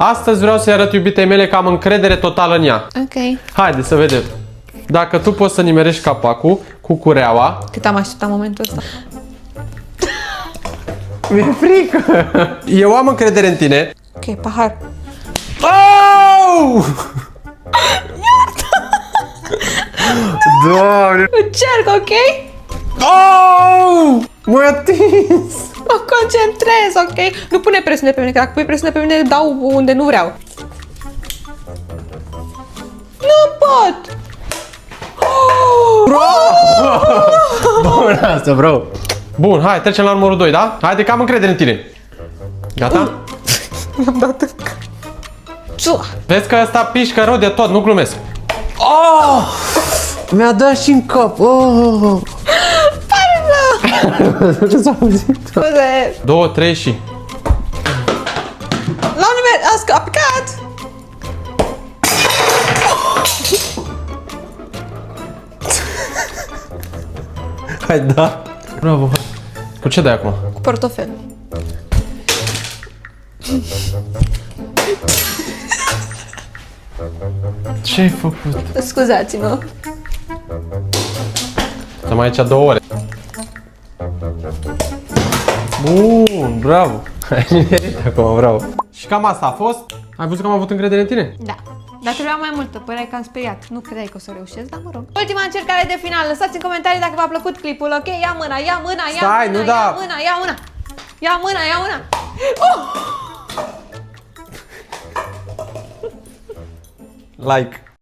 Astăzi vreau să-i arăt iubitei mele că am încredere totală în ea. Ok. Haide să vedem. Dacă tu poți să nimerești capacul cu cureaua. Cât am așteptat momentul ăsta. Mi-e frică. Eu am încredere în tine. Ok, pahar. Oh! Doamne! Încerc, ok? Oh! M-ai atins! Mă concentrez, ok? Nu pune presiune pe mine, că dacă pui presiune pe mine, dau unde nu vreau. Nu pot! Bun asta, bro! Bun, hai, trecem la numărul 2, da? Haide că am încredere în tine. Gata? Mi-am dat în cap. Vezi că ăsta pișcă rău de tot, nu glumesc. Oh! Mi-a dat și în cap. Oh! Ce s-a auzit? Scuze. 2, 3 și... La un nivel, a picat! Hai, da. Bravo. Cu ce dai acum? Cu portofel. Ce ai făcut? Scuzați-mă. Stăm aici 2 ore. Bun, bravo. Ai nimerit acum, bravo. Și cam asta a fost. Ai văzut că am avut încredere în tine? Da. Dar trebuia mai multă, păreai că am speriat. Nu credeai că o să o reușesc, dar mă rog. Ultima încercare de final. Lăsați în comentarii dacă v-a plăcut clipul, ok? Ia mâna, ia mâna, ia Stai, mâna, nu da. ia mâna, ia mâna. Ia mâna, ia mâna. Like.